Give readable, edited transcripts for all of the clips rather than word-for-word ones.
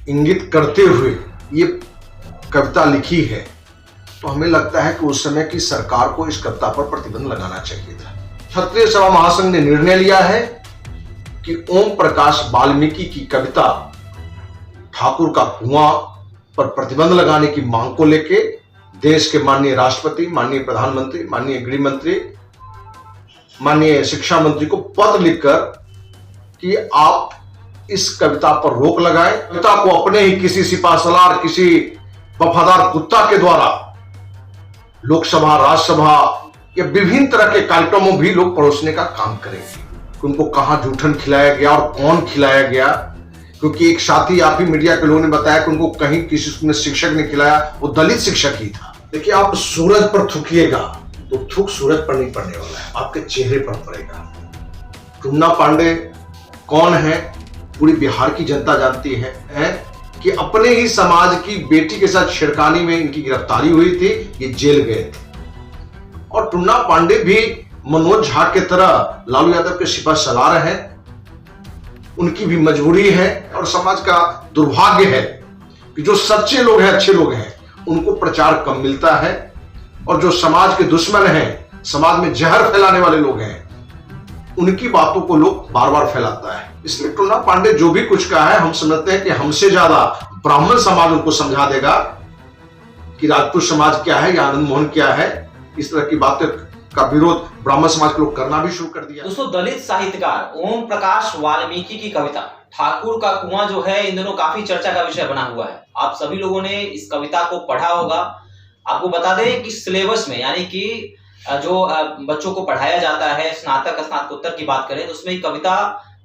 इंगित करते हुए ये कविता लिखी है, तो हमें लगता है कि उस समय की सरकार को इस कविता पर प्रतिबंध लगाना चाहिए था। क्षत्रिय सेवा महासंघ ने निर्णय लिया है कि ओम प्रकाश वाल्मीकि की कविता ठाकुर का कुआं पर प्रतिबंध लगाने की मांग को लेके देश के माननीय राष्ट्रपति, माननीय प्रधानमंत्री, माननीय गृह मंत्री, माननीय शिक्षा मंत्री को पत्र लिखकर कि आप इस कविता पर रोक लगाएं। कविता को अपने ही किसी सिपासलार, किसी वफादार कुत्ता के द्वारा लोकसभा, राज्यसभा या विभिन्न तरह के कार्यक्रमों भी लोग परोसने का काम करेंगे। उनको कहां जूठन खिलाया गया और कौन खिलाया गया, क्योंकि एक साथी आप ही मीडिया के लोगों ने बताया कि उनको कहीं किसी शिक्षक ने खिलाया, वो दलित शिक्षक ही था। देखिए, आप सूरज पर थूकिएगा तो थूक सूरज पर नहीं पड़ने वाला है, आपके चेहरे पर पड़ेगा। टुन्ना पांडे कौन है, पूरी बिहार की जनता जानती है कि अपने ही समाज की बेटी के साथ छिड़कानी में इनकी गिरफ्तारी हुई थी, ये जेल गए थे। और टुन्ना पांडे भी मनोज झा के तरह लालू यादव के सिपा सलार हैं, उनकी भी मजबूरी है और समाज का दुर्भाग्य है कि जो सच्चे लोग हैं, अच्छे लोग हैं, उनको प्रचार कम मिलता है और जो समाज के दुश्मन हैं, समाज में जहर फैलाने वाले लोग हैं, उनकी बातों को लोग बार बार फैलाता है। इसलिए टुन्ना पांडे जो भी कुछ कहा है, हम समझते हैं कि हमसे ज्यादा ब्राह्मण समाज उनको समझा देगा कि राजपूत समाज क्या है या आनंद मोहन क्या है। इस तरह की बातें का विरोध ब्राह्मण समाज के लोग करना भी शुरू कर दिया। दोस्तों, दलित साहित्यकार ओम प्रकाश वाल्मीकि की कविता ठाकुर का कुआं जो है इन दिनों काफी चर्चा का विषय बना हुआ है। आप सभी लोगों ने इस कविता को पढ़ा होगा। आपको बता दें कि सिलेबस में, यानी कि जो बच्चों को पढ़ाया जाता है, स्नातक स्नातकोत्तर की बात करें तो उसमें कविता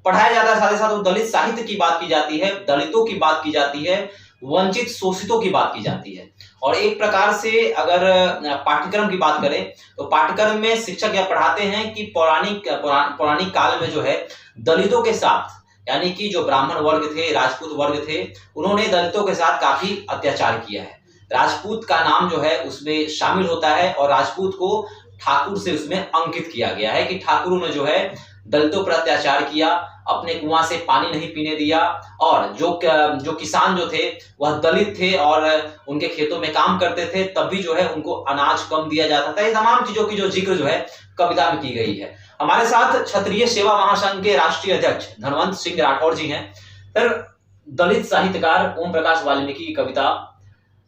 पढ़ाया जाता है, साथ ही साथ वो दलित साहित्य की बात की जाती है, दलितों की बात की जाती है, वंचित शोषितों की बात की जाती है। और एक प्रकार से अगर पाठ्यक्रम की बात करें तो पाठ्यक्रम में शिक्षक यह पढ़ाते हैं कि पौराणिक काल में जो है दलितों के साथ, यानी कि जो ब्राह्मण वर्ग थे, राजपूत वर्ग थे, उन्होंने दलितों के साथ काफी अत्याचार किया है। राजपूत का नाम जो है उसमें शामिल होता है और राजपूत को ठाकुर से उसमें अंकित किया गया है कि ठाकुरों ने जो है दलितों पर अत्याचार किया, अपने कुआं से पानी नहीं पीने दिया, और जो किसान जो थे वह दलित थे और उनके खेतों में काम करते थे, तब भी जो है उनको अनाज कम दिया जाता था। ये तमाम चीजों की जो जिक्र जो है कविता में की गई है। हमारे साथ क्षत्रिय सेवा महासंघ के राष्ट्रीय अध्यक्ष धनवंत सिंह राठौर जी हैं। सर, दलित साहित्यकार ओम प्रकाश वाल्मीकि की कविता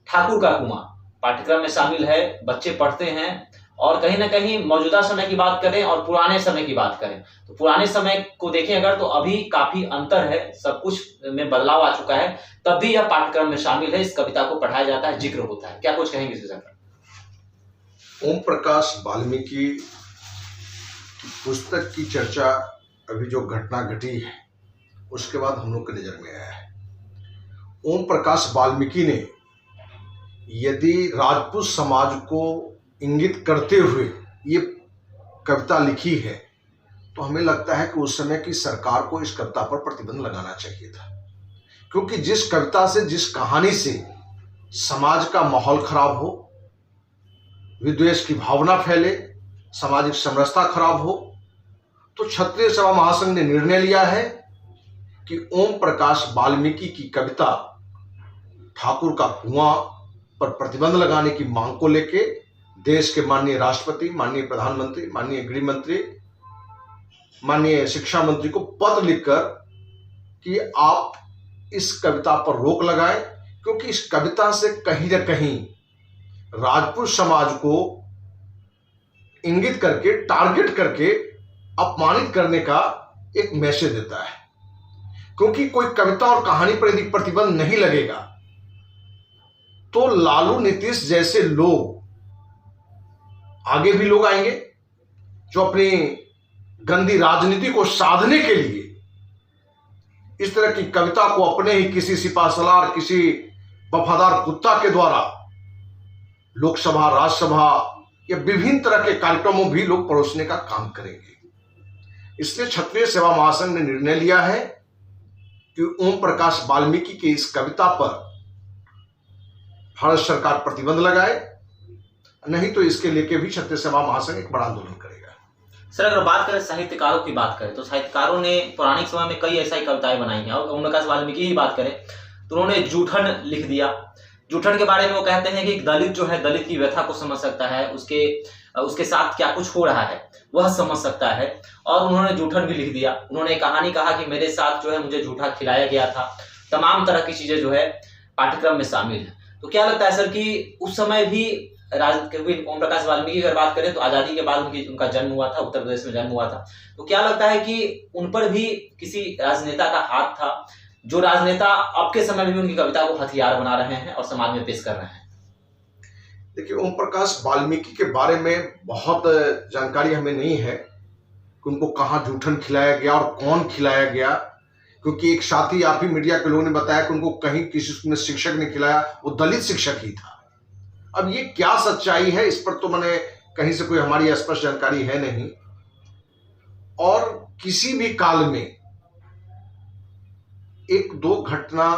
ठाकुर का कुआं पाठ्यक्रम में शामिल है, बच्चे पढ़ते हैं। और कहीं ना कहीं मौजूदा समय की बात करें और पुराने समय की बात करें तो पुराने समय को देखें अगर, तो अभी काफी अंतर है, सब कुछ में बदलाव आ चुका है। तब भी यह पाठ्यक्रम में शामिल है, इस कविता को पढ़ाया जाता है, जिक्र होता है। क्या कुछ कहेंगे इस विषय पर? ओम प्रकाश वाल्मीकि की पुस्तक की चर्चा अभी जो घटना घटी है उसके बाद हम लोग की नजर में आया है। ओम प्रकाश वाल्मीकि ने यदि राजपूत समाज को इंगित करते हुए ये कविता लिखी है, तो हमें लगता है कि उस समय की सरकार को इस कविता पर प्रतिबंध लगाना चाहिए था, क्योंकि जिस कविता से, जिस कहानी से समाज का माहौल खराब हो, विद्वेष की भावना फैले, सामाजिक समरसता खराब हो, तो क्षत्रिय सेवा महासंघ ने निर्णय लिया है कि ओम प्रकाश वाल्मीकि की कविता ठाकुर का कुआं पर प्रतिबंध लगाने की मांग को लेके देश के माननीय राष्ट्रपति, माननीय प्रधानमंत्री, माननीय गृह मंत्री, माननीय शिक्षा मंत्री को पत्र लिखकर कि आप इस कविता पर रोक लगाएं, क्योंकि इस कविता से कहीं ना कहीं राजपूत समाज को इंगित करके, टारगेट करके अपमानित करने का एक मैसेज देता है। क्योंकि कोई कविता और कहानी पर यदि प्रतिबंध नहीं लगेगा तो लालू, नीतीश जैसे लोग, आगे भी लोग आएंगे जो अपनी गंदी राजनीति को साधने के लिए इस तरह की कविता को अपने ही किसी सिपासलार, किसी वफादार कुत्ता के द्वारा लोकसभा, राज्यसभा या विभिन्न तरह के कार्यक्रमों भी लोग परोसने का काम करेंगे। इसलिए क्षत्रिय सेवा महासंघ ने निर्णय लिया है कि ओम प्रकाश वाल्मीकि की इस कविता पर भारत सरकार प्रतिबंध लगाए, नहीं तो इसके लेके भी क्षत्रिय सेवा महासंघ एक बड़ा आंदोलन करेगा। सर, अगर बात करें साहित्यकारों की बात करें तो साहित्यकारों ने पौराणिक समय में कई ऐसी कविताएं बनाई हैं, और ओम प्रकाश वाल्मीकि की बात करें तो उन्होंने जूठन लिख दिया। जूठन के बारे में वो कहते हैं कि एक दलित जो है दलित की व्यथा को समझ सकता है, उसके साथ क्या कुछ हो रहा है वह समझ सकता है, और उन्होंने जूठन भी लिख दिया। उन्होंने कहानी कहा कि मेरे साथ जो है मुझे जूठा खिलाया गया था। तमाम तरह की चीजें जो है पाठ्यक्रम में शामिल है। तो क्या लगता है सर कि उस समय भी ओम प्रकाश वाल्मीकि की अगर बात करें तो आजादी के बाद उनका जन्म हुआ था, उत्तर प्रदेश में जन्म हुआ था, तो क्या लगता है कि उन पर भी किसी राजनेता का हाथ था, जो राजनेता अब के समय में भी उनकी कविता को हथियार बना रहे हैं और समाज में पेश कर रहे हैं? देखिए, ओम प्रकाश वाल्मीकि के बारे में बहुत जानकारी हमें नहीं है कि उनको कहाँ जूठन खिलाया गया और कौन खिलाया गया, क्योंकि एक साथी आप ही मीडिया के लोगों ने बताया कि उनको कहीं किसी स्कूल में शिक्षक ने खिलाया, वो दलित शिक्षक ही था। अब ये क्या सच्चाई है, इस पर तो मैंने कहीं से कोई हमारी स्पष्ट जानकारी है नहीं। और किसी भी काल में एक दो घटना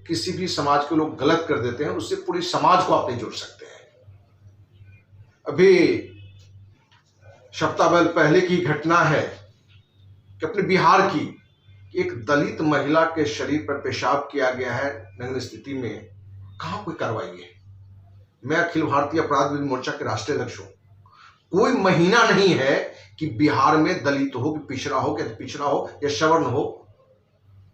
किसी भी समाज के लोग गलत कर देते हैं, उससे पूरी समाज को आप नहीं जोड़ सकते हैं। अभी सप्ताह पहले की घटना है कि अपने बिहार की एक दलित महिला के शरीर पर पेशाब किया गया है नग्न स्थिति में, कहां कोई कार्रवाई है? मैं अखिल भारतीय अपराध विरोधी मोर्चा के राष्ट्रीय अध्यक्ष हूं। कोई महीना नहीं है कि बिहार में दलित हो कि पिछड़ा हो कि पिछड़ा हो या सवर्ण हो,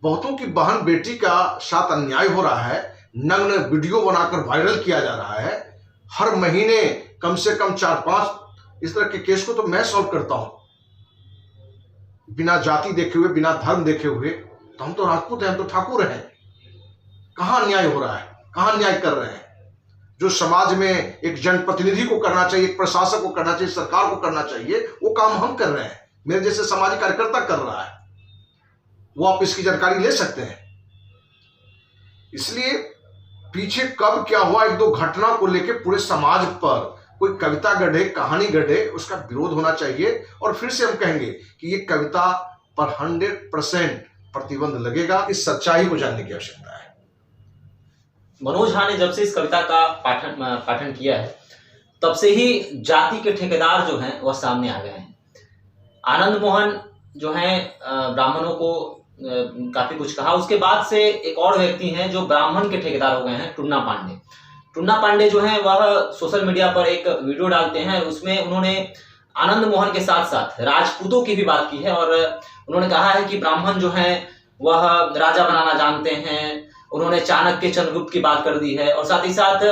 बहुतों की बहन बेटी का साथ अन्याय हो रहा है, नग्न वीडियो बनाकर वायरल किया जा रहा है। हर महीने कम से कम 4-5 इस तरह के केस को तो मैं सॉल्व करता हूं, बिना जाति देखे हुए, बिना धर्म देखे हुए। तो हम तो राजपूत हैं, हम तो ठाकुर हैं। कहां अन्याय हो रहा है, कहां अन्याय कर रहे हैं? जो समाज में एक जनप्रतिनिधि को करना चाहिए, एक प्रशासक को करना चाहिए, सरकार को करना चाहिए, वो काम हम कर रहे हैं। मेरे जैसे सामाजिक कार्यकर्ता कर रहा है, वो आप इसकी जानकारी ले सकते हैं। इसलिए पीछे कब क्या हुआ, एक दो घटना को लेकर पूरे समाज पर कोई कविता गढ़े, कहानी गढ़े, उसका विरोध होना चाहिए। और फिर से हम कहेंगे कि ये कविता पर 100% प्रतिबंध लगेगा। इस सच्चाई को जानने की आवश्यकता है। मनोज झा ने जब से इस कविता का पाठन किया है, तब से ही जाति के ठेकेदार जो हैं वह सामने आ गए हैं। आनंद मोहन जो हैं ब्राह्मणों को काफी कुछ कहा। उसके बाद से एक और व्यक्ति हैं जो ब्राह्मण के ठेकेदार हो गए हैं, टुन्ना पांडे। टुन्ना पांडे जो हैं वह सोशल मीडिया पर एक वीडियो डालते हैं, उसमें उन्होंने आनंद मोहन के साथ साथ राजपूतों की भी बात की है, और उन्होंने कहा है कि ब्राह्मण जो हैं वह राजा बनाना जानते हैं। उन्होंने चाणक्य, चंद्रगुप्त की बात कर दी है, और साथ ही साथ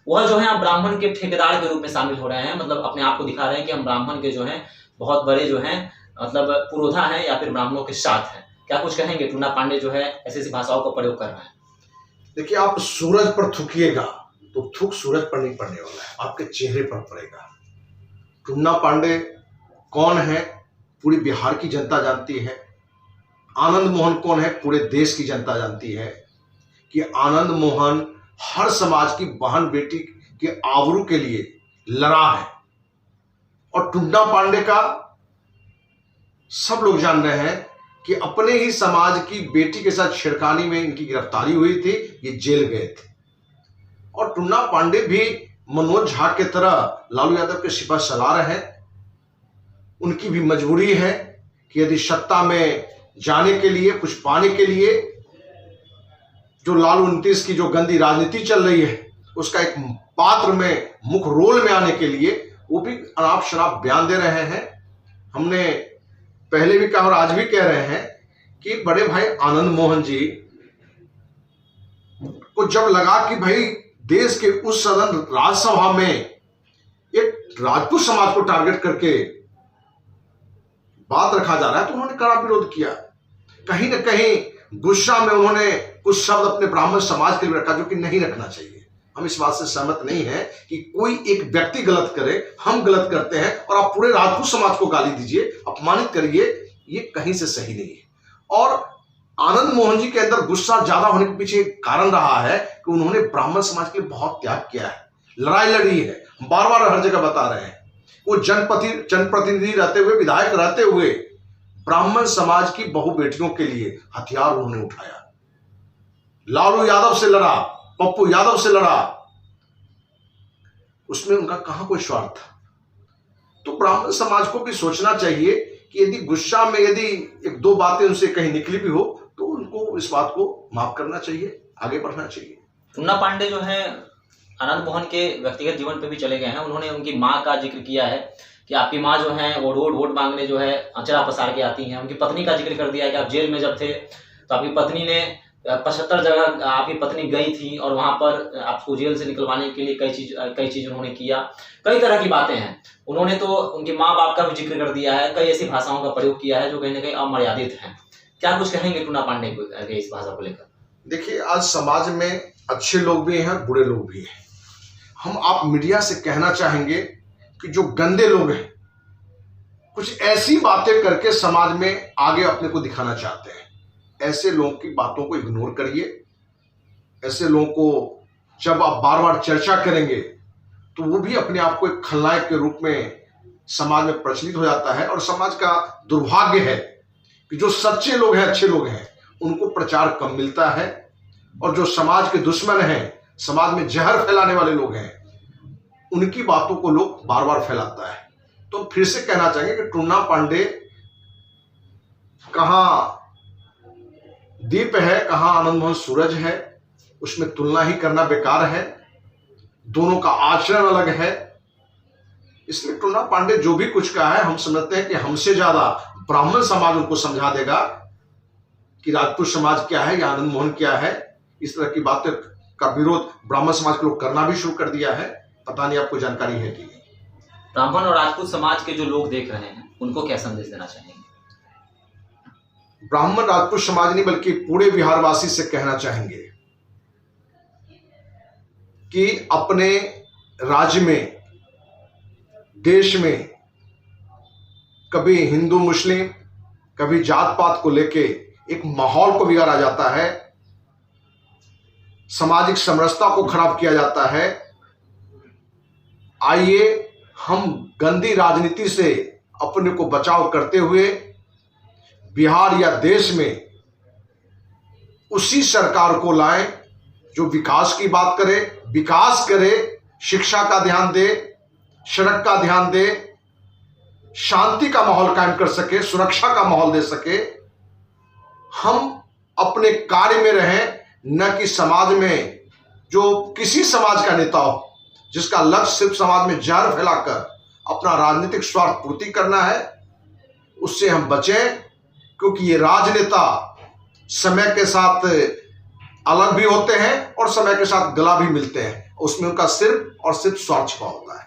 वह जो है ब्राह्मण के ठेकेदार के रूप में शामिल हो रहे हैं। मतलब अपने आप को दिखा रहे हैं कि हम ब्राह्मण के जो हैं बहुत बड़े जो हैं मतलब पुरोधा हैं या फिर ब्राह्मणों के साथ हैं। क्या कुछ कहेंगे? टुन्ना पांडे जो है ऐसी भाषाओं का प्रयोग कर रहे हैं। देखिए, आप सूरज पर थूकिएगा तो थूक सूरज पर नहीं पड़ने वाला है, आपके चेहरे पर पड़ेगा। टुन्ना पांडे कौन है, पूरी बिहार की जनता जानती है। आनंद मोहन कौन है, पूरे देश की जनता जानती है कि आनंद मोहन हर समाज की बहन बेटी के आबरू के लिए लड़ा है। और टुन्ना पांडे का सब लोग जान रहे हैं कि अपने ही समाज की बेटी के साथ छेड़खानी में इनकी गिरफ्तारी हुई थी, ये जेल गए थे। और टुन्ना पांडे भी मनोज झा के तरह लालू यादव के सिपा सलार हैं। उनकी भी मजबूरी है कि यदि सत्ता में जाने के लिए, कुछ पाने के लिए, जो लालू 29 की जो गंदी राजनीति चल रही है, उसका एक पात्र में, मुख्य रोल में आने के लिए वो भी अनाप शराब बयान दे रहे हैं। हमने पहले भी कहा और आज भी कह रहे हैं कि बड़े भाई आनंद मोहन जी को जब लगा कि भाई देश के उस सदन राज्यसभा में एक राजपूत समाज को टारगेट करके बात रखा जा रहा है, तो उन्होंने कड़ा विरोध किया। कहीं ना कहीं गुस्सा में उन्होंने कुछ शब्द अपने ब्राह्मण समाज के लिए रखा, जो कि नहीं रखना चाहिए। हम इस बात से सहमत नहीं है कि कोई एक व्यक्ति गलत करे, हम गलत करते हैं और आप पूरे राजपूत समाज को गाली दीजिए, अपमानित करिए, ये कहीं से सही नहीं है। और आनंद मोहन जी के अंदर गुस्सा ज्यादा होने के पीछे कारण रहा है कि उन्होंने ब्राह्मण समाज के लिए बहुत त्याग किया है, लड़ाई लड़ी है। बार बार हर जगह बता रहे हैं, वो जनप्रतिनिधि रहते हुए, विधायक रहते हुए ब्राह्मण समाज की बहु बेटियों के लिए हथियार उन्होंने उठाया। लालू यादव से लड़ा, पप्पू यादव से लड़ा, उसमें उनका कहां कोई स्वार्थ था। तो ब्राह्मण समाज को भी सोचना चाहिए कि यदि गुस्सा में यदि एक दो बातें उनसे कहीं निकली भी हो, तो उनको इस बात को माफ करना चाहिए। आगे बढ़ना चाहिए। टुन्ना पांडे जो है आनंद मोहन के व्यक्तिगत जीवन पे भी चले गए हैं। उन्होंने उनकी माँ का जिक्र किया है कि आपकी माँ जो है वो वोट मांगने जो है अचरा पसार के आती हैं। उनकी पत्नी का जिक्र कर दिया है कि आप जेल में जब थे तो आपकी पत्नी ने 75 जगह आपकी पत्नी गई थी और वहां पर आपको जेल से निकलवाने के लिए कई चीज उन्होंने किया। कई तरह की बातें हैं। उन्होंने तो उनके माँ बाप का भी जिक्र कर दिया है। कई ऐसी भाषाओं का प्रयोग किया है जो कहीं ना कहीं अमर्यादित हैं। क्या कुछ कहेंगे टुन्ना पांडे को इस भाषा को लेकर? देखिए, आज समाज में अच्छे लोग भी हैं, बुरे लोग भी हैं। हम आप मीडिया से कहना चाहेंगे कि जो गंदे लोग हैं, कुछ ऐसी बातें करके समाज में आगे अपने को दिखाना चाहते हैं, ऐसे लोगों की बातों को इग्नोर करिए। ऐसे लोगों को जब आप बार बार चर्चा करेंगे तो वो भी अपने आप को एक खलनायक के रूप में समाज में प्रचलित हो जाता है। और समाज का दुर्भाग्य है कि जो सच्चे लोग हैं, अच्छे लोग हैं, उनको प्रचार कम मिलता है। और जो समाज के दुश्मन हैं, समाज में जहर फैलाने वाले लोग हैं, उनकी बातों को लोग बार बार फैलाता है। तो फिर से कहना चाहेंगे कि टुन्ना पांडे कहाँ दीप है, कहाँ आनंद मोहन सूरज है, उसमें तुलना ही करना बेकार है। दोनों का आचरण अलग है। इसलिए टुन्ना पांडे जो भी कुछ कहा है, हम समझते हैं कि हमसे ज्यादा ब्राह्मण समाज उनको समझा देगा कि राजपूत समाज क्या है या आनंद मोहन क्या है। इस तरह की बातें का विरोध ब्राह्मण समाज के लोग करना भी शुरू कर दिया है। पता नहीं आपको जानकारी है कि नहीं। ब्राह्मण और राजपूत समाज के जो लोग देख रहे हैं, उनको क्या संदेश देना चाहेंगे? ब्राह्मण राजपूत समाज नहीं बल्कि पूरे बिहारवासी से कहना चाहेंगे कि अपने राज्य में, देश में कभी हिंदू मुस्लिम, कभी जात पात को लेके एक माहौल को बिगाड़ा जाता है, सामाजिक समरसता को खराब किया जाता है। आइए हम गंदी राजनीति से अपने को बचाव करते हुए बिहार या देश में उसी सरकार को लाएं जो विकास की बात करे, विकास करे, शिक्षा का ध्यान दे, सड़क का ध्यान दे, शांति का माहौल कायम कर सके, सुरक्षा का माहौल दे सके। हम अपने कार्य में रहें, न कि समाज में जो किसी समाज का नेता हो जिसका लक्ष्य सिर्फ समाज में जहर फैलाकर अपना राजनीतिक स्वार्थ पूर्ति करना है, उससे हम बचें। क्योंकि ये राजनेता समय के साथ अलग भी होते हैं और समय के साथ गला भी मिलते हैं। उसमें उनका सिर्फ और सिर्फ स्वार्थ छिपा होता है।